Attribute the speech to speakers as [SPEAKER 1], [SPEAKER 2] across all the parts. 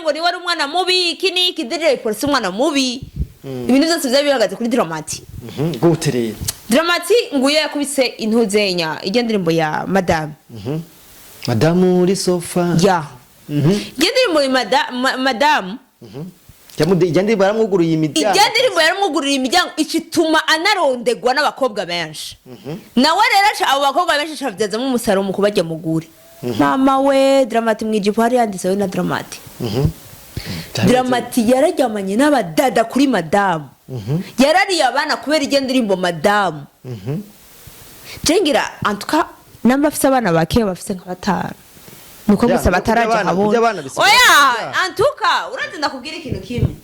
[SPEAKER 1] ngo ni wari umwana mubi iki niki DJ Polisi umwana mubi ibintu byose bya bihagaze kuri Dramati
[SPEAKER 2] gute rero
[SPEAKER 1] Dramati nguye yakubise intuzenya ijya ndirimbo ya Madame
[SPEAKER 2] Madame uri sofa
[SPEAKER 1] ya ndirimbo ya Madame
[SPEAKER 2] Ijandi baramwuguriye imiryango.
[SPEAKER 1] Ijandi baramwuguriye imiryango icituma anarondegwa n'abakobwa benshi. Nawe rero abo bakobwa benshi chavyaza mu musaro mu kubajya mugure. Mama we Dramati mwijipo hari yanditse we na Dramati. Dramati yarajyamanye n'abadada kuri Madame. Yarari abana kubera ijya ndirimbo Madame. Cengira antuka namba afise abana bake bafise nka batanu. Nuko gusa bataraje habona. Oya antuka uraje ndakubwira ikintu kimwe.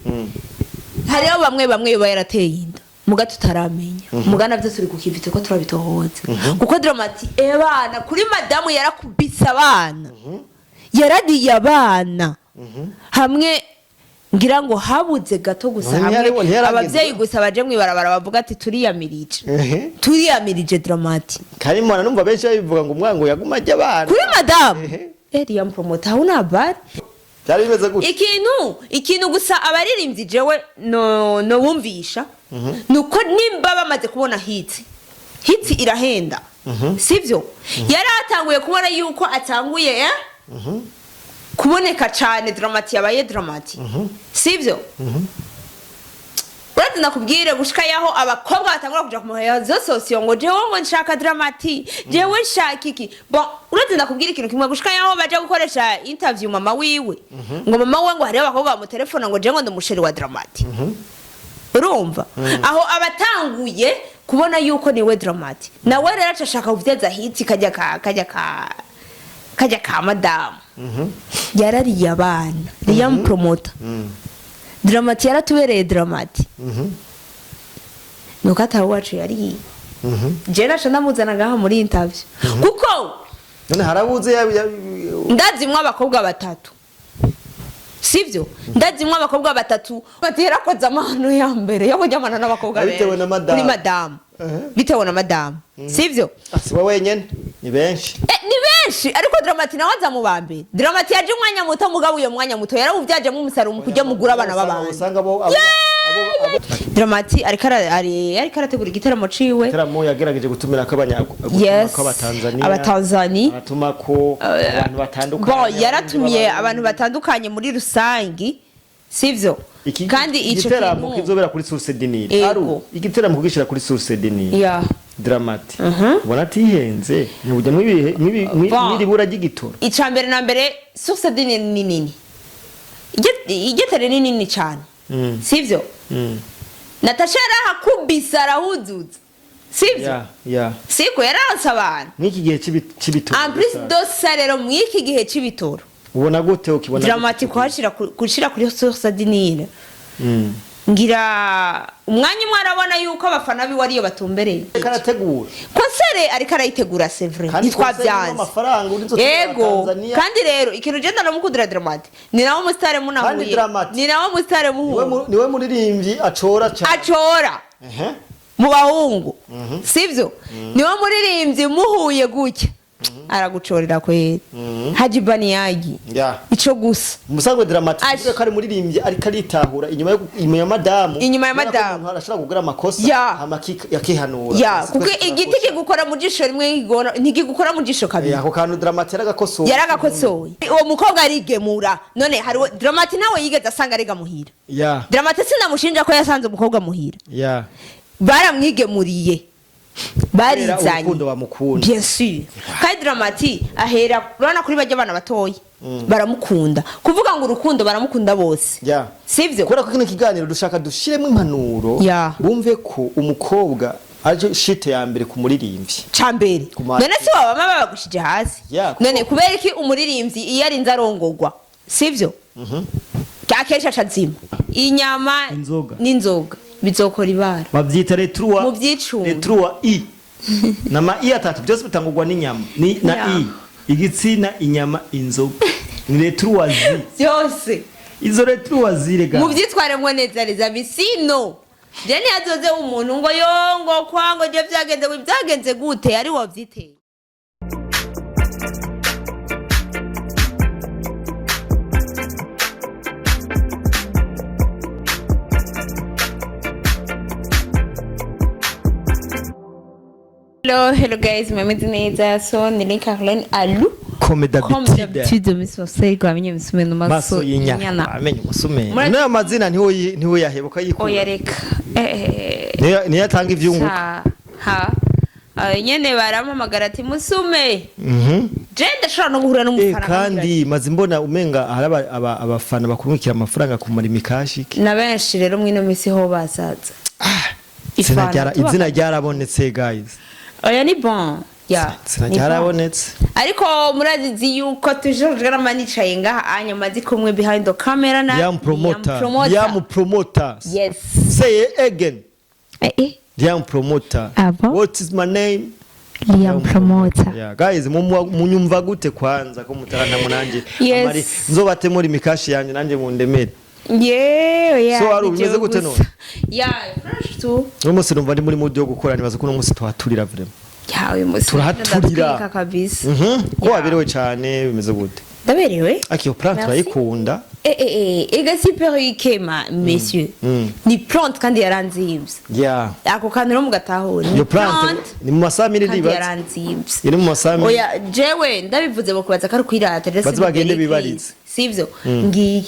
[SPEAKER 1] Hariho bamwe bayarateye inda. Muga tutaramenya. Mugana byose uri kukivite ko turabitohoza. Kuko Dramati ebana kuri Madame yarakubisa abana. Yaradiye abana. Hamwe ngira ngo habuze gato gusa hamwe abavyeyi gusa baje mwibarabara bavuga ati turiyamirije Dramati.
[SPEAKER 2] Kari mwana numva benshi babivuga ngo umwango yaguma ajya abana.
[SPEAKER 1] Kuri Madame Eri promoter una bar
[SPEAKER 2] cyari bimeze gute
[SPEAKER 1] ikintu gusa abaririmbyi jewe no wumvisha nuko nimba bamaze kubona hit irahenda sivyo yaratanguye kubona yuko atanguye kuboneka cyane Dramati yabaye Dramati sivyo uretse nakubwire gushika yaho abakobwa batangura kuja kumuhaya zososiyo ngo jewe ngo nshaka Dramati jewe nshaka iki bon uretse nakubwire ikintu kimwe gushika yaho baje gukoresha interview mama wiwe ngo mama we ngo hari abakobwa mu telefone ngo je ngo ndumusheri wa Dramati urumva aho abatanguye kubona yuko niwe Dramati nawe rero acashaka kuvyeza hit kajya ka Madame yarari abana Liam promoter Dramati yaratubereye Dramati nuko ataho wacu yari je nasha namuzana ngaha muri interview kuko
[SPEAKER 2] none harabuze
[SPEAKER 1] ndazimwe abakobwa batatu sivyo ndazimwe abakobwa batatu batera koza amahano ya mbere yo kujyamana n'abakobwa
[SPEAKER 2] bitewe na Madame
[SPEAKER 1] kuri Madame bitewe na Madame sivyo
[SPEAKER 2] asiba wenyene ni benshi
[SPEAKER 1] ariko Dramati nawe azamubambe Dramati yaje umwanya muto mugabo uyo mwanya muto yarawuvyaje mu musaro mu kujya mugura abana babana
[SPEAKER 2] usanga bo
[SPEAKER 1] Dramati ariko arategura igiteramo ciwe
[SPEAKER 2] igiteramo yagerageje gutumira
[SPEAKER 1] abatanzania
[SPEAKER 2] atuma ko abantu batandukanye
[SPEAKER 1] yaratumye abantu batandukanye muri rusangi sivyo kandi
[SPEAKER 2] igiteramo kizobera kuri Source Dinire igiteramo kugishira kuri Source Dinire Dramati ubona atihenze ntibujya mwibura gigitoro
[SPEAKER 1] icambere na mbere Source Dinire ni nini igetere ni nini cyane sivyo Natasha rahakubisa rahuzuza sivyo siko yaransa abantu
[SPEAKER 2] n'iki gihe cibitoro
[SPEAKER 1] Amplis dosa rero mwiki gihe cibitoro
[SPEAKER 2] ubona gute ukibona
[SPEAKER 1] Dramati kushira kuri Source Dinire ngira umwanya mwarabona yuko abafana bi wariyo batumbereye
[SPEAKER 2] karategura
[SPEAKER 1] konsere ariko arayitegura c'est vrai nitwavyanze yego kandi rero ikintu genda namukudira Dramati ni nawo mustare munahuye ni nawo mustare muhu
[SPEAKER 2] niwe muririmbyi acora
[SPEAKER 1] mu bahungu sivyo niwe muririmbyi muhuye gutya aragucorera kweri Hajibani yagi ico gusa
[SPEAKER 2] musangwe Dramati kari muririmbye ariko aritahura inyuma ya Madame arashaka kugura amakosa amakika yakihanura
[SPEAKER 1] kuko igiti kigukora mu jisho rimwe ntigikukora mu jisho kabiri
[SPEAKER 2] ako kantu Dramati
[SPEAKER 1] yaragakosoye uwo mukobwa arigemura none hari Dramati nawe yigeze asanga arega muhira Dramati sinamushinja ko yasanze umukobwa muhira baramwigemuriye barizanye bien sûr kandi Dramati ahera urana kuri bajya abana batoyi baramukunda kuvuga ngo urukundo baramukunda bose sivyo
[SPEAKER 2] kora ko kino kiganiro dushaka dushiremo impanuro bumve ko umukobwa aje shite ya mbere ku muririmbyi
[SPEAKER 1] cambere none si waba mama bagushije hasi none kubera iki umuririmbyi iyo ari nzarongogwa sivyo cyakesha chazima inyama n'inzoga bizokora ibara
[SPEAKER 2] bavyita retrua
[SPEAKER 1] mu byicungo
[SPEAKER 2] retrua i nama i atatu byose bitangurwa n'inyama ni na i igitsina inyama inzoga ni retrua zi
[SPEAKER 1] byose
[SPEAKER 2] izo retrua zirega
[SPEAKER 1] mu byitware mwo neza bisino je ni azoze umuntu ngo yongo kwango je byagenze gute ari wavyiteye Hello guys, mumeze neza. So ni Caroline Alu.
[SPEAKER 2] Comme
[SPEAKER 1] d'habitude misose gwamenye musume no
[SPEAKER 2] maso y'inyana. Amenye musume. Nayo amazina niho yahebuka yiko.
[SPEAKER 1] Oya reka.
[SPEAKER 2] Niyo atanga ivyunguka.
[SPEAKER 1] Ha. Nyene barampamagara ati musume. Je ndashobora no guhura n'umufaranga.
[SPEAKER 2] Kandi maze mbona umenga hari abafana bakurumikira amafaranga kumara imikashi.
[SPEAKER 1] Na benshi rero mwino misi ho basaza.
[SPEAKER 2] Izina ryarabonetse guys.
[SPEAKER 1] Oya ni bon. Ya.
[SPEAKER 2] Ryarabonetse.
[SPEAKER 1] Ariko murazizi yuko tujurujwe n'amanicaye ngaha anyuma zikumwe behind the camera na
[SPEAKER 2] Yam promoter.
[SPEAKER 1] Yes.
[SPEAKER 2] Say it again. Yam promoter. What is my name?
[SPEAKER 3] Liam promoter.
[SPEAKER 2] Yeah, guys munyumva gute kwanza ko mutarana munanje amari nzobate muri mikashi yanje nanje mundemere.
[SPEAKER 1] Yeah.
[SPEAKER 2] So ari umeze gute none?
[SPEAKER 1] Yeah, fresh too.
[SPEAKER 2] Umunsi numva ndi muri mood yo gukora nibaza ko umunsi twaturira vraiment.
[SPEAKER 1] Yeah, uyu munsi
[SPEAKER 2] turahaturira
[SPEAKER 1] kabisa.
[SPEAKER 2] Ko waberewe cyane bimeze gute?
[SPEAKER 1] Ndaberewe?
[SPEAKER 2] Akiyo plante turayikunda.
[SPEAKER 1] Ega super ikema messieurs. Ni plante kandi yaranzibye.
[SPEAKER 2] Yeah.
[SPEAKER 1] Ako kandi no mugatahura.
[SPEAKER 2] Iyo plante ni mu masamiri ribatse.
[SPEAKER 1] Yaranzibye.
[SPEAKER 2] Iri mu masamiri.
[SPEAKER 1] Oya jewe ndabivuze bokubaza kari kwirata rese.
[SPEAKER 2] Bazi bagende bibarize.
[SPEAKER 1] Sivyo? Ngiye.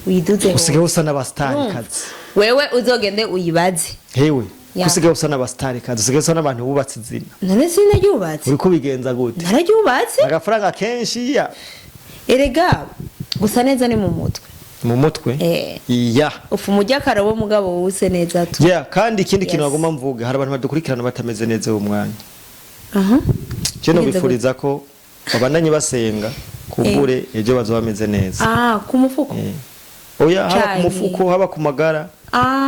[SPEAKER 1] Widuze.
[SPEAKER 2] Usigaye usa n'abastari kazi.
[SPEAKER 1] Wewe uzogende uyibaze.
[SPEAKER 2] Hewe. Usigaye usa n'abastari kazi. Usigaye usa n'abantu bubatse izina.
[SPEAKER 1] None sinaryubatse.
[SPEAKER 2] Uri kubigenza gute?
[SPEAKER 1] Nararyubatse.
[SPEAKER 2] Agafaranga kenshi ya.
[SPEAKER 1] Erega gusa neza ni mu mutwe.
[SPEAKER 2] Mu mutwe? Iya.
[SPEAKER 1] Ufu mujya karabo mugabo wuse neza tu.
[SPEAKER 2] Yeah, kandi ikindi kintu bagomba mvuga hari abantu badukurikirana batameze neza uwo mwanya. Cyo bifuriza ko babandanye basenga kubure ejo bazobameze neza.
[SPEAKER 1] Ku mufuko.
[SPEAKER 2] Oya haba ku mufuko haba ku magara.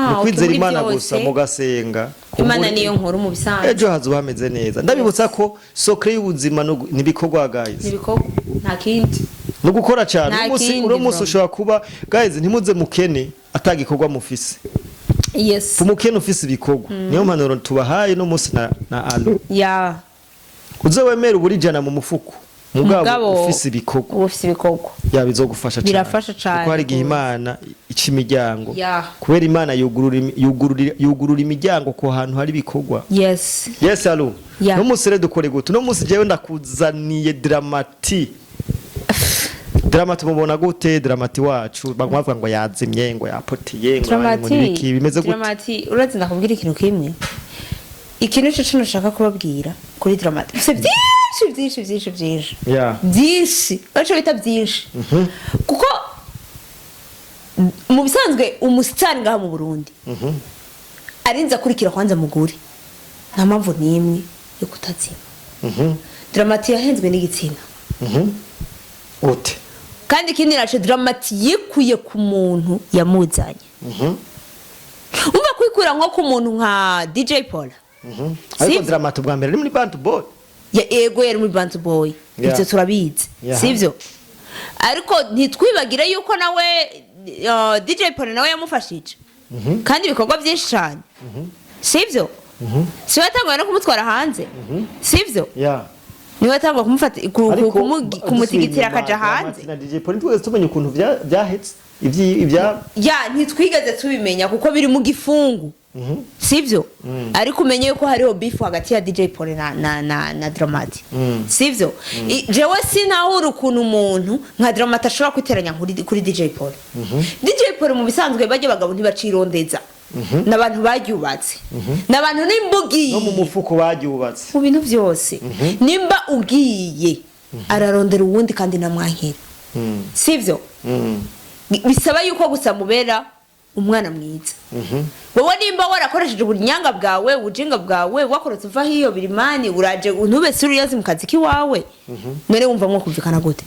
[SPEAKER 2] Mukwizera Imana gusa mugasenga.
[SPEAKER 1] Imana niyo nkuru mu bisanzwe.
[SPEAKER 2] Ejo hazobameze neza. Ndabibutsa ko sokre y'ubuzima nibikogwa guys.
[SPEAKER 1] Nibikogwa nta kindi.
[SPEAKER 2] No gukora cyane umunsi ushobora kuba guys ntimuze mukene atagikorwa mufise.
[SPEAKER 1] Yes.
[SPEAKER 2] Umukene ufise ibikogwa. Niyo mpanuro tubahaye no munsi na Alu.
[SPEAKER 1] Yeah.
[SPEAKER 2] Uze wemera uburijana mu mufuko. Mugabo ufise ibikogwa.
[SPEAKER 1] Ufise ibikogwa.
[SPEAKER 2] Ya bizogufasha cyane.
[SPEAKER 1] Birafasha cyane.
[SPEAKER 2] Kuko hari gihe Imana ica imiryango.
[SPEAKER 1] Yeah.
[SPEAKER 2] Kubera Imana yugurura imiryango ko hantu hari ibikogwa.
[SPEAKER 1] Yes.
[SPEAKER 2] Yes Alu.
[SPEAKER 1] Yeah.
[SPEAKER 2] No munsi rero dukore gute. No munsi jewe ndakuzaniye dramati. Dramati mubona gute dramati wacu bagwavuga ngo yazimye ngo yapotiye ngo muri biki bimeze gute.
[SPEAKER 1] Dramati urazi ndakubwira ikintu kimwe. Ikintu cyo nshaka kubabwira kuri dramati. Byinshi.
[SPEAKER 2] Yeah.
[SPEAKER 1] Byinshi. Bacho bita byinshi. Kuko mu bisanzwe umusitani ngaha mu Burundi. Arinza kurikira kwanza muguri. Nta mpamvu nimwe yo kutazima. Dramati yahenzwe n'igitsina.
[SPEAKER 2] Ute.
[SPEAKER 1] Kandi ikindi naco dramati yikuye ku muntu yamuzanye. Umva kwikura nko ku muntu nka DJ Paul.
[SPEAKER 2] Ariko dramati bwa mbere ni muri Band Boy.
[SPEAKER 1] Ya ego yari muri Band Boy. Ivyo turabizi. Sivyo? Ariko ntitwibagire yuko nawe DJ Paul nawe yamufashije. Kandi ibikorwa byinshi cyane. Sivyo? Si watangwa no kumutwara hanze. Sivyo?
[SPEAKER 2] Yeah.
[SPEAKER 1] Niwe tangwa kumufata kumutigitira akaja hanze.
[SPEAKER 2] Na DJ Paul twese tumenye ukuntu byahetse ibya
[SPEAKER 1] ya ntitwigeze tubimenya kuko biri mu gifungu. Sivyo? Ariko umenye ko hariho beef hagati ya DJ Paul na Dramati. Sivyo? Jewe sinahura ukuntu umuntu nka Dramati ashobora kwiteranya kuri DJ Paul. DJ Paul mu bisanzwe bajye bagabo ntibacirondeza. Nabantu bagyubatse. Nabantu n'imbugi.
[SPEAKER 2] No mu mufuko bagyubatse.
[SPEAKER 1] Mu bintu byose. Nimba ugiye ararondera uwundi kandi namwankira. Sivyo? Bisaba yuko gusa mubera umwana mwiza. Wowe nimba warakoresheje ubunyanga bwawe ujinga bwawe wakorotse uva hiyo birimani uraje ntube serious mu kazi kiwawe. None wumva mwo kumvikana gute?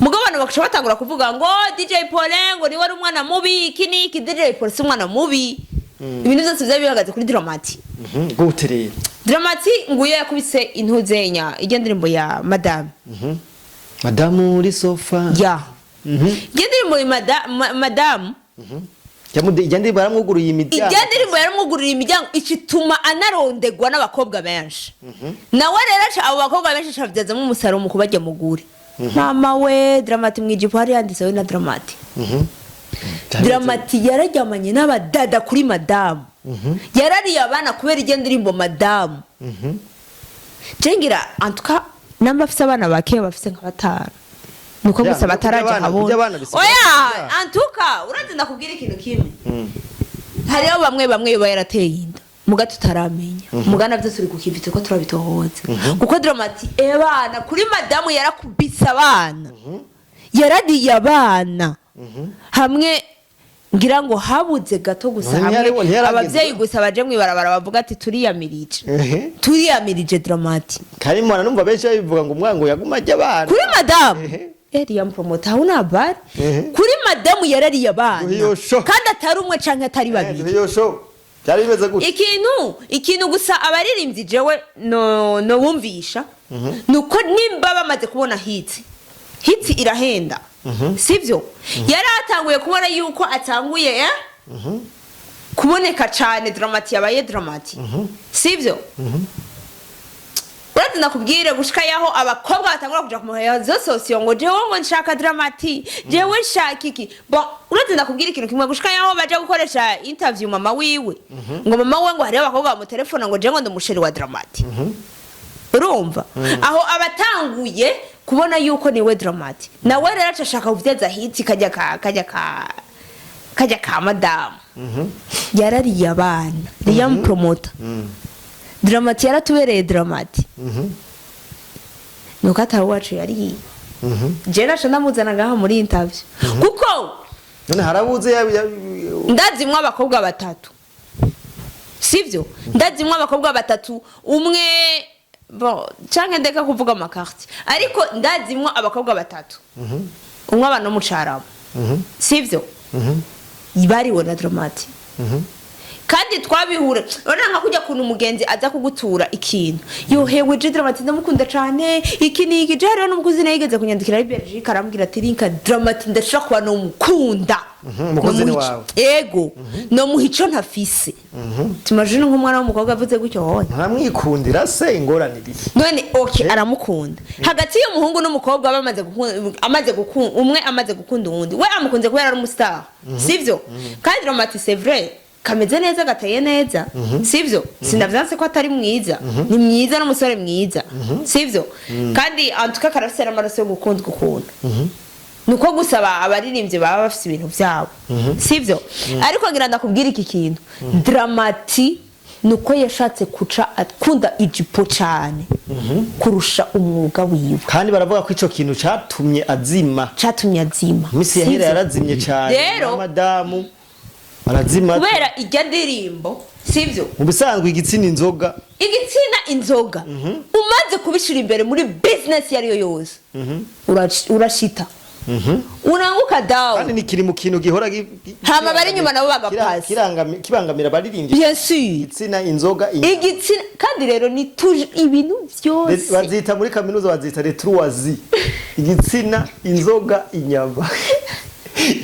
[SPEAKER 1] Mugabo abantu bakashobora batangura kuvuga ngo DJ Paul ngo ni wari umwana mubi iki DJ Paul si umwana mubi. Ibintu byose byabihagaze kuri Dramati.
[SPEAKER 2] Gute rero?
[SPEAKER 1] Dramati nguye yakubise intuzenya ijya ndirimbo ya Madame.
[SPEAKER 2] Madame uri sofa.
[SPEAKER 1] Ya. Ijya ndirimbo ya Madame.
[SPEAKER 2] Ijyandi baramwuguruye imiryango.
[SPEAKER 1] Ijyandi baramwuguruye imiryango icituma anarondegwa n'abakobwa benshi. Nawe rero abo bakobwa benshi cyavyazamo umusaro mu kubajya muguri. Mama we Dramati mwijipo hari yanditsewe na Dramati. Dramati yarajyamanye n'abadada kuri Madame. Yarariye abana kubera ijya ndirimbo Madame. cengira antuka namba afise abana bake bafise nka batanu nuko gusa bataraje habona oya antuka urazi ndakubwira ikintu kimwe hariho bamwe bayarateye inda muga tutaramenya mugana byose uri kukivite ko turabitohoza kuko dramati ebana kuri madamu yarakubisa abana yaradiye abana hamwe ngira ngo habuze gato gusa hamwe abavyeyi gusa baje mwibarabara bavuga ati turiyamirije dramati
[SPEAKER 2] kari mwana numva benshi bivuga ngo umwango yaguma ajya abana
[SPEAKER 1] kuri madamu Eliam promoter hauna habari kuri madamu yarariye abana kandi atari umwe canke atari babiri
[SPEAKER 2] cyari bimeze gute
[SPEAKER 1] ikintu gusa abaririmbyi jewe no wumvisha nuko nimba bamaze kubona hiti irahenda sivyo yaratanguye kubona yuko atanguye kuboneka cyane dramati yabaye dramati sivyo uretse nakubwire gushika yaho abakobwa batangura kuja kumuheya zososiyo ngo jewe ngo nshaka dramati jewe nshaka iki bon uretse nakubwire ikintu kimwe gushika yaho baje gukoresha interview mama wiwe ngo mama we ngo hari abakobwa bamutelefona ngo jewe ngo ndamusheri wa dramati urumva aho abatanguye kubona yuko niwe dramati nawe rero acashaka kuvyeza hiti kajya ka madamu yarariye abana Liam promoter dramati yaratubereye dramati nuko atari wacu yariye je nasha ndamuzana ngaha muri interview kuko
[SPEAKER 2] none harabuze
[SPEAKER 1] ndazimwa abakobwa batatu sivyo ndazimwa abakobwa batatu umwe bon canke ndeka kuvuga amakarti ariko ndazimwa abakobwa batatu umwe abana mu carabo sivyo ibariwe na dramati kandi twabihura urana nka kujya kuntu umugenzi aza kugutura ikintu yohewe je dramati ndamukunda cyane iki ni iki je rero n'umukozi nayigeze kunyandikira Belgique arambwira ati rinka dramati ndashaka kuba no mukunda
[SPEAKER 2] umukozi ni wawe
[SPEAKER 1] ego no muhico ntafise tumajine nk'umwana w'umukobwa avuze gutyo hoye
[SPEAKER 2] ntamwikundira se ingoraniriye
[SPEAKER 1] none okay aramukunda hagati y'umuhungu n'umukobwa amaze gukunda umwe amaze gukunda uwundi we amukunze kubera ari umustar sivyo kandi dramati c'est vrai kameze neza gateye neza sivyo sinavyanse ko atari mwiza ni mwiza n'umusore mwiza sivyo kandi antuka karafise amaraso yo gukundwa ukuntu nuko gusaba abaririmbye baba bafise ibintu vyabo sivyo ariko ngira ndakubwira iki kintu dramati nuko yashatse kuca akunda ijipo cyane kurusha umwuga wiwe
[SPEAKER 2] kandi baravuga ko ico kintu catumye azima
[SPEAKER 1] misi
[SPEAKER 2] yahera yarazimye cyane madamu barazima
[SPEAKER 1] kubera ijya ndirimbo sivyo
[SPEAKER 2] mu bisanzwe igitsina
[SPEAKER 1] inzoga umaze kubishira imbere muri business yari yo yose urashita uranguka dawo
[SPEAKER 2] kandi nikiri mu kintu gihora
[SPEAKER 1] hama bari nyuma nabo bagapasi
[SPEAKER 2] kibangamira baririmbye
[SPEAKER 1] bien sûr
[SPEAKER 2] igitsina inzoga
[SPEAKER 1] igitsina kandi rero ni tuje ibintu byose
[SPEAKER 2] bazita muri kaminuza bazita retrouazi igitsina inzoga inyama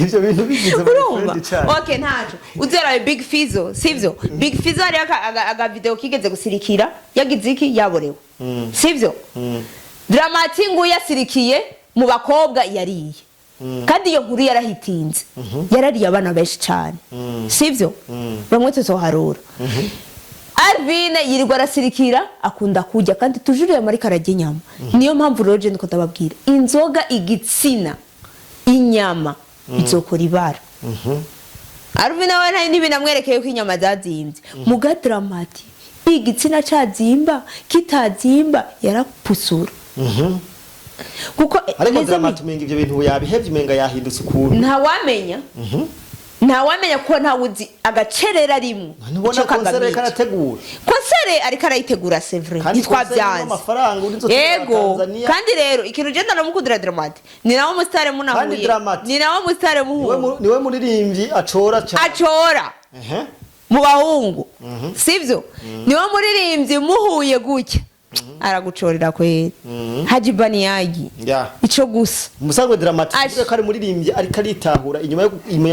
[SPEAKER 2] ivyo bintu bigize muri cyane
[SPEAKER 1] okay ntajo uzera big fizo sivyo big fizo ari aga video kigeze gusirikira yagize iki yaborewe sivyo dramati ngo yasirikiye mu bakobwa yariye kandi iyo nkuru yarahitinze yarariye abana benshi cyane sivyo bamwe tuzoharura Alvine yirirwa arasirikira akunda kujya kandi tujuriye muri karajye nyama niyo mpamvu rero je ndiko ndababwira inzoga igitsina inyama izokora ibara Alvine we nta n'ibintu amwerekeye ko inyama zazimbye muga dramati igitsina cyazimba kitazimba yarapusura kuko
[SPEAKER 2] ariko dramati umenga ivyo bintu yabihevye umenga yahindutse ukuntu ntawamenya ko ntawuzi agacerera rimwe nicyo konsere karategura
[SPEAKER 1] konsere ariko arayitegura c'est vrai nitwabyanze yego kandi rero ikintu genda namukundira dramati ni nawo mustare munahuye ni nawo mustare muhu
[SPEAKER 2] niwe muririmbyi acora
[SPEAKER 1] mu bahungu sivyo niwe muririmbyi muhuye gutya aragucorera kweri hajibani yagi ico gusa
[SPEAKER 2] musangwe dramatique kari muririmbye ariko aritahura inyuma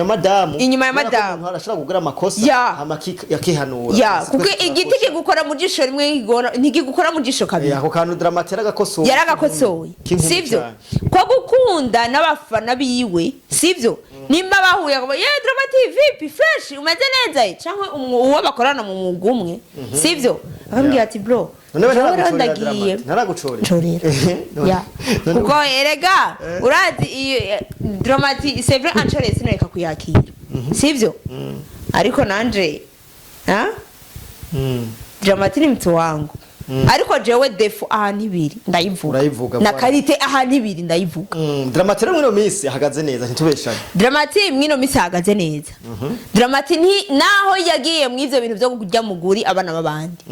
[SPEAKER 2] ya madamu arashaka kugura amakosa amakika yakihanura
[SPEAKER 1] kuko igiti kigukora mu jisho rimwe ntigikukora mu jisho kabiri
[SPEAKER 2] ako kantu dramatique
[SPEAKER 1] yaragakosoye sivyo ko gukunda n'abafana biwe sivyo nimba bahuye ngo dramatique vipi fresh umeze neza cyangwa uwo bakorana mu mwuga umwe sivyo akambwira ati bro
[SPEAKER 2] none we
[SPEAKER 1] Jewe
[SPEAKER 2] ntaragucorera
[SPEAKER 1] ndagiye.
[SPEAKER 2] Dramati ntaragucorera
[SPEAKER 1] Ncorera.
[SPEAKER 2] None-
[SPEAKER 1] Ya.
[SPEAKER 2] none-
[SPEAKER 1] Kuko erega urazi iyo Dramati c'est vrai anchore sinoreka kuyakira. Sivyo? Ariko nanje Dramati ni mtu wangu. Ariko jewe defu ahantu ibiri ndayivuga.
[SPEAKER 2] Urayivuga,
[SPEAKER 1] Na
[SPEAKER 2] bwana.
[SPEAKER 1] karite ahantu ibiri ndayivuga.
[SPEAKER 2] Dramati rero mwino minsi ahagaze neza ntitubeshanye
[SPEAKER 1] Dramati mwino misi ahagaze neza. Dramati naho yagiye mu ivyo bintu byo kujya muguri abana babandi.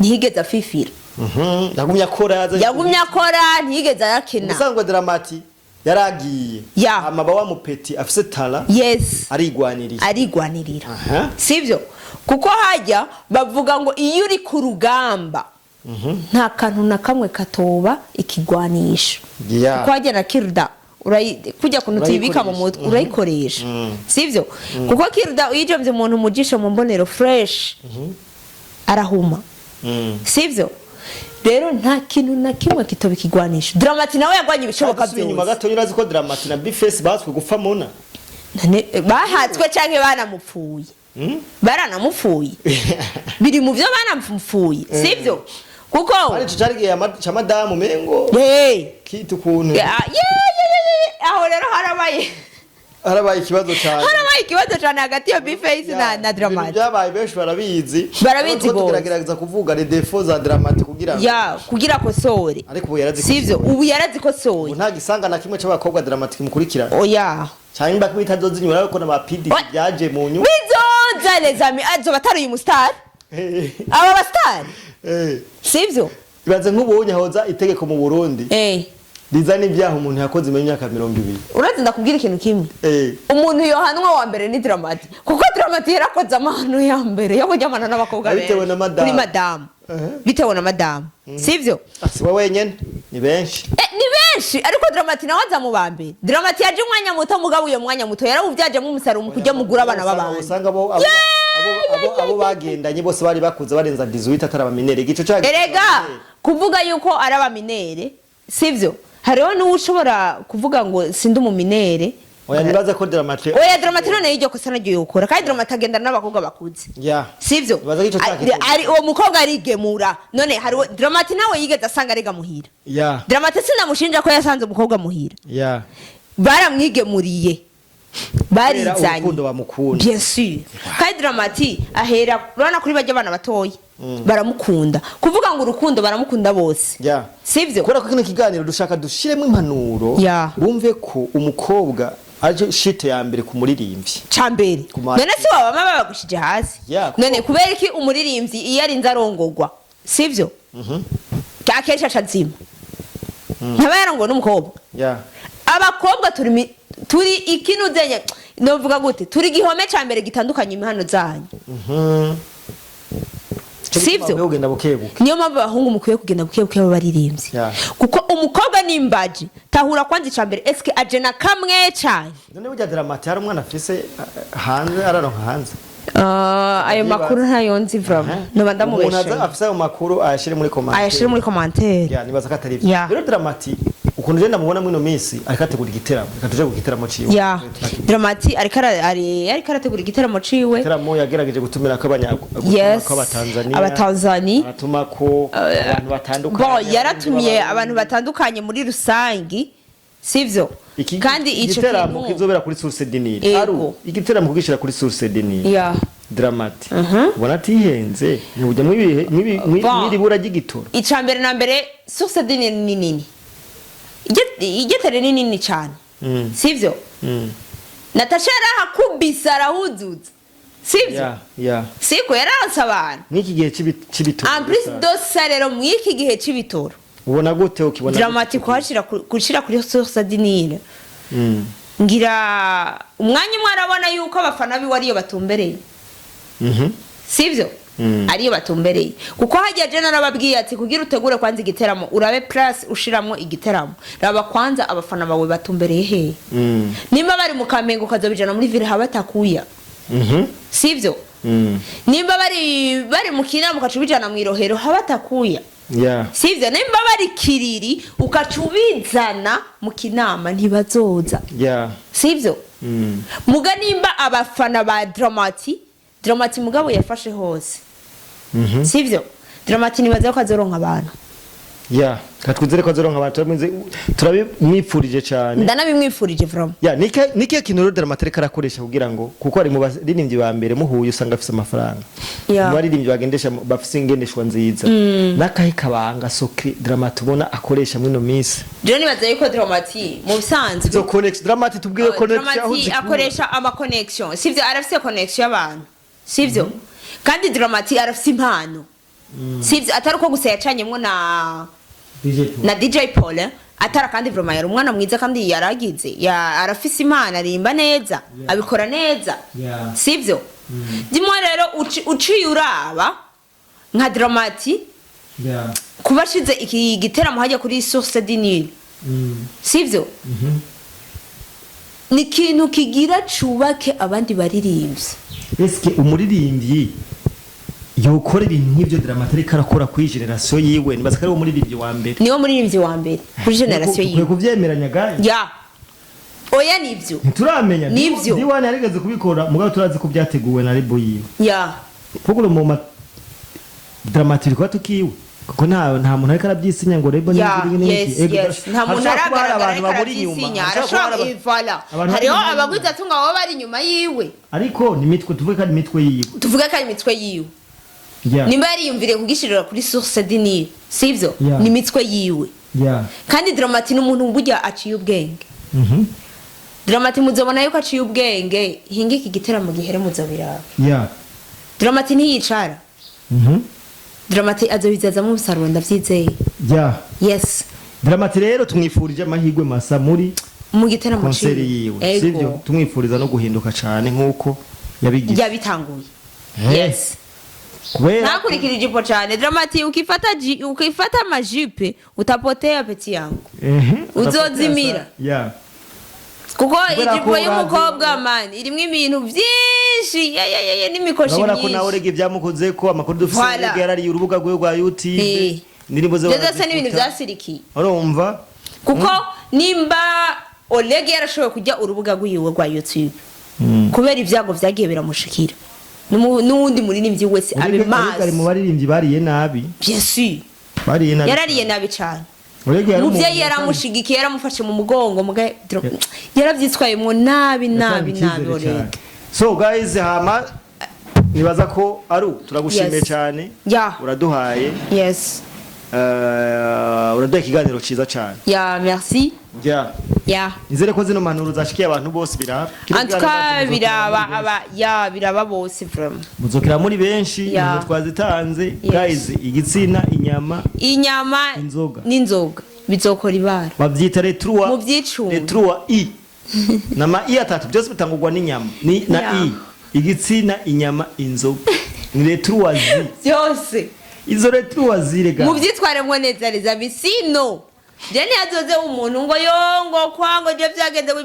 [SPEAKER 1] Ntihigeze afifira.
[SPEAKER 2] yagumye akora
[SPEAKER 1] Yagumye akora ntihigeze yakena.
[SPEAKER 2] ubusanzwe Dramati yaragiye
[SPEAKER 1] Ya.
[SPEAKER 2] amaba wa mupeti afise tala
[SPEAKER 1] Yes.
[SPEAKER 2] arigwanirira
[SPEAKER 1] Arigwanirira.
[SPEAKER 2] Aha.
[SPEAKER 1] Sivyo? Kuko hajya bavuga ngo iyo uri ku rugamba nta kantu na kamwe katoba ikigwanisha.
[SPEAKER 2] Yeah.
[SPEAKER 1] Kuko hajya na kirda kujya kuntu tuyibika mu mutwe urayikoresha. Sivyo? Kuko kirda uyijomvye umuntu mujisho mu mbonero fresh arahuma. Sivyo? Rero nta kintu na kimwe kitoba ikigwanisha. Dramati nawe yagwanye ibishoboka
[SPEAKER 2] inyuma
[SPEAKER 1] byose.
[SPEAKER 2] gato urazi ko Dramati na Bface batswe gupfa muna
[SPEAKER 1] Bahatswe canke banamupfuye. Baranamupfuye. Biri mu byo banamupfuye. Sivyo? Kuko
[SPEAKER 2] ari cicarigiye cha madamu mengo kitu kuntu
[SPEAKER 1] aho rero
[SPEAKER 2] harabaye ikibazo cyane
[SPEAKER 1] ikibazo cyane hagati ya Bface na Dramati.
[SPEAKER 2] byabaye benshi barabizi
[SPEAKER 1] Bose.
[SPEAKER 2] tugerageza kuvuga les défauts za Dramati
[SPEAKER 1] kugira kosore.
[SPEAKER 2] ariko ubu yarazi
[SPEAKER 1] Sivyo? Ubu yarazikosoye.
[SPEAKER 2] nta gisanga na kimwe c'abakobwa Dramati kimukurikirana
[SPEAKER 1] Oya.
[SPEAKER 2] cyane mba kwita dozinyura ariko na mapidi byaje mu nyuma
[SPEAKER 1] Bizoza les amis azo bataruye umustar. Aba bastar. Sivyo?
[SPEAKER 2] ibaze nk'ubonye hoza itegeko mu Burundi rizana ibyaha umuntu yakoze mu myaka 20.
[SPEAKER 1] Urazi ndakubwira ikintu kimwe. Umuntu yohanwa wa mbere ni Dramati. Kuko Dramati yarakoze amahano ya mbere yo kujyamana n'abakobwa benshi.
[SPEAKER 2] Bitewe na madame.
[SPEAKER 1] Kuri madame. Bitewe na madame. Sivyo?
[SPEAKER 2] Si wowe wenyene ni benshi.
[SPEAKER 1] Ni benshi ariko Dramati nawe aza mu bambe. Dramati yaje umwanya muto mugabo uyo mwanya muto yarawuvyajemo umusaro mu kujya mugura abana babandi.
[SPEAKER 2] Usanga abo bagendanye bose bari bakuze barenza 18 atarabaminere gico cyane.
[SPEAKER 1] Erega kuvuga yuko arabaminere sivyo? Hariho n'ushobora kuvuga ngo sindi umuminere.
[SPEAKER 2] Oya nibaza ko Dramati.
[SPEAKER 1] Oya Dramati none yijyo kosa nagiye ukora. Kandi Dramati agenda n'abakobwa bakuze.
[SPEAKER 2] Yeah.
[SPEAKER 1] Sivyo?
[SPEAKER 2] Nibaza gico cyane.
[SPEAKER 1] Ari uwo mukobwa arigemura. None hariho Dramati nawe yigeze asanga arega muhira.
[SPEAKER 2] Yeah.
[SPEAKER 1] Dramati sinamushinja ko yasanze umukobwa muhira.
[SPEAKER 2] Yeah.
[SPEAKER 1] Baramwigemuriye. Barizanye.
[SPEAKER 2] Urukundo bamukunda.
[SPEAKER 1] Bien sûr. Kandi Dramati ahera urana kuri bajya abana batoyi. Baramukunda. Kuvuga ngo urukundo baramukunda bose.
[SPEAKER 2] Yeah.
[SPEAKER 1] Sivyo?
[SPEAKER 2] Kora ko kino kiganiro dushaka dushiremo impanuro.
[SPEAKER 1] Yeah.
[SPEAKER 2] Bumve ko umukobwa aje shite ya mbere ku muririmbyi.
[SPEAKER 1] Cambere. None si waba mama bagushije hasi.
[SPEAKER 2] Yeah.
[SPEAKER 1] None kubera iki umuririmbyi iyo ari nzarongogwa. Sivyo? Kakesha chazima. Ntabara ngo n'umukobwa.
[SPEAKER 2] Yeah.
[SPEAKER 1] Abakobwa turi ikintu zenye novuga gute turi gihome cambere gitandukanye imihano zanyu. Sivyo?
[SPEAKER 2] Ugenda bukebuke.
[SPEAKER 1] Niyo mpamvu abahungu mukwiye kugenda bukebuke baririmbye.
[SPEAKER 2] Yeah.
[SPEAKER 1] Kuko umukobwa nimbaji tahura kwanza icambere eske aje na kamwe cyane.
[SPEAKER 2] None burya Dramati hari umwana afise hanze araronka hanze.
[SPEAKER 1] Ayo makuru ntayonzi vraiment. No bandamubeshe.
[SPEAKER 2] Umuntu afise ayo makuru ayashire muri commentaire.
[SPEAKER 1] Ayashire muri commentaire.
[SPEAKER 2] Ya nibaza ko atari
[SPEAKER 1] Yeah.
[SPEAKER 2] rero Dramati ukuntu je ndamubona mwino minsi arikategura igiteramo ikatuje kugiteramo ciwe.
[SPEAKER 1] Ya. Dramati ariko arategura igiteramo ciwe.
[SPEAKER 2] Igiteramo yagerageje gutumira ko
[SPEAKER 1] Abatanzania.
[SPEAKER 2] Aratuma ko abantu batandukanye.
[SPEAKER 1] Bo yaratumye abantu batandukanye muri rusangi. Sivyo?
[SPEAKER 2] Kandi igiteramo kizobera kuri Source Dinire. Aru igiteramo kugishira kuri Source Dinire.
[SPEAKER 1] Yeah.
[SPEAKER 2] Dramati. Ubona atihenze ntujya mwibura ry'igitoro.
[SPEAKER 1] Icambere na mbere Source Dinire ni nini? Igetere ni nini cyane. Sivyo? Natasha yarahakubisa arahuzuza. Sivyo?
[SPEAKER 2] Yeah.
[SPEAKER 1] Siko yaransa abantu.
[SPEAKER 2] N'iki gihe c'ibitoro.
[SPEAKER 1] En plus dosa rero mwiki gihe c'ibitoro.
[SPEAKER 2] Ubona gute ukibona
[SPEAKER 1] Dramati kushira kuri Source Dinire. Ngira umwanya umwe arabona yuko abafana bi wariyo batumbereye. Sivyo? Ariyo batumbereye. Kuko hajya je narababwiye ati kugira utegure kwanza igiteramo urabe plus ushiramo igiteramo. Raba kwanza abafana bawe batumbereye he. Nimba bari mu Kamengo kazobijana muri ville habatakuya. Sivyo? Nimba bari mu Kinama ukacubijana mu Irohero habatakuya.
[SPEAKER 2] Yeah.
[SPEAKER 1] Sivyo? Nimba bari Kiriri ukacubizana mu Kinama ntibazoza.
[SPEAKER 2] Yeah.
[SPEAKER 1] Sivyo? Muga nimba abafana ba Dramati mugabo yafashe hose. Sivyo? Dramati nibaza ko azoronka abantu
[SPEAKER 2] ya katwizere ko azoronka abantu turabimwipfurije cyane
[SPEAKER 1] ndanabimwifurije vraiment
[SPEAKER 2] ya nike kintu Dramati reka arakoresha kugira ngo kuko ari mu baririmbyi ba mbere muhuye usanga afise amafaranga mu baririmbyi bagendesha bafise ingendeshwa nziza nakahe kabanga soke Dramati ubona akoresha muri no minsi
[SPEAKER 1] je nibaza yuko Dramati mu bisanzwe
[SPEAKER 2] zo connection Dramati tubwiye connection
[SPEAKER 1] Dramati akoresha ama connection sivyo arafise connection y'abantu sivyo kandi Dramati arafise impano sivyo atari uko gusa yacanyemwo na DJ Paul atara kandi vraiment yari umwana mwiza kandi yaragize arafise impano arimba neza abikora neza sivyo dimwe rero uciye uraba nka Dramati kubashize iki giteramo hajya kuri Source du Nil sivyo ni kintu kigira cubake abandi baririmbyi
[SPEAKER 2] eske umuririmbyi yokora ibintu nk'ivyo Dramati ariko arakora kuri generation yiwe nibaza ko ari wo muririmbyi wa mbere
[SPEAKER 1] niwo muririmbyi wa mbere kuri generation yiwe
[SPEAKER 2] kuvyemeranya gaye
[SPEAKER 1] ya oya nivyo
[SPEAKER 2] ntituramenya
[SPEAKER 1] nivyo
[SPEAKER 2] diwane yarigeze kubikora mugabo turazi ko byateguwe na Rebo yiwe
[SPEAKER 1] ya
[SPEAKER 2] kuko mu Dramati riko tukiwe kuko nta muntu ariko arabyisinya ngo Rebo
[SPEAKER 1] n'iki nta muntu aragaragara ariko arabyisinya arashobora ivala hariho abagwiza atunga baba bari inyuma yiwe
[SPEAKER 2] ariko nimitwe tuvuge kandi imitwe yiwe
[SPEAKER 1] tuvuge kandi imitwe yiwe nimba yariyumviriye kugishirira kuri Source du Nil sivyo ni imitwe yiwe kandi Dramati n'umuntu burya aciye ubwenge Dramati muzobona yuko aciye ubwenge hinga iki giteramo gihere muzobiraba Dramati ntiyicara Dramati azobizaza mu busaruro ndavyizeye yes
[SPEAKER 2] Dramati rero tumwifurije amahirwe masa muri
[SPEAKER 1] mu giteramo
[SPEAKER 2] konseri yiwe sivyo tumwifuriza no guhinduka cyane nkuko yabigize
[SPEAKER 1] yabitanguye yes nakurikira ijipo cyane Dramati ukifata amajipe utapotea peti yangu uzozimira kuko ijipo y'umukobwa man irimwe ibintu byinshi n'imikoshi
[SPEAKER 2] myinshi urabona ko nawe rege byamukoze ko amakuru dufite rege yarari urubuga rwa YouTube ndirimbo zo
[SPEAKER 1] byose n'ibintu byasirikiye
[SPEAKER 2] urumva
[SPEAKER 1] kuko nimba Olege yarashoboye kujya urubuga rwiwe rwa YouTube kubera ibyago vyagiye biramushikira n'uwundi muririmbyi wese abe mazi
[SPEAKER 2] ari mu baririmbyi bariye nabi
[SPEAKER 1] bien sûr
[SPEAKER 2] bariye nabi
[SPEAKER 1] yarariye nabi cyane umuvyeyi yaramushigikiye yaramufashe mu mugongo mugaye yaravyitwayemo nabi Olege
[SPEAKER 2] so guys hama nibaza ko turagushimiye cyane uraduhaye
[SPEAKER 1] yes
[SPEAKER 2] uraduha ikiganiro ciza cyane
[SPEAKER 1] merci
[SPEAKER 2] nizere ko zino manuro zashikiye abantu bose
[SPEAKER 1] antuka biraba bose vraiment
[SPEAKER 2] muzokera muri benshi twazitanze guys igitsina inyama
[SPEAKER 1] n'inzoga bizokora ibara
[SPEAKER 2] bavyita retrua
[SPEAKER 1] mu byicungo
[SPEAKER 2] retrua i nama i atatu byose bitangurwa n'inyama na i igitsina inyama inzoga ni retrua zi
[SPEAKER 1] byose
[SPEAKER 2] izo retrua zirega
[SPEAKER 1] mu byitwaremwe neza bisino Jeni azoze umuntu ngo yongo kwango je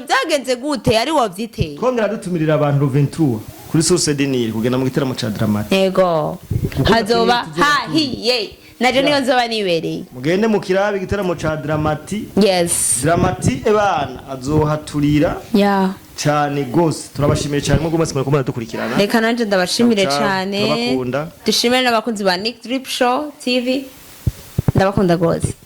[SPEAKER 1] byagenze gute ari wavyiteye
[SPEAKER 2] twongera dutumirira abantu 23 kuri Source du Nil kugenda mu giteramo ca Dramati
[SPEAKER 1] yego hazoba hahiye naje niyo nzoba nibereye
[SPEAKER 2] mugende mu kirabe giteramo ca Dramati
[SPEAKER 1] yes
[SPEAKER 2] Dramati ebana azohaturira cyane gose turabashimiye cyane mu gomasi mwe dukurikirana
[SPEAKER 1] reka nanje ndabashimire cyane
[SPEAKER 2] turabakunda
[SPEAKER 1] dushimire n'abakunzi ba Nick Drip Show TV ndabakunda gose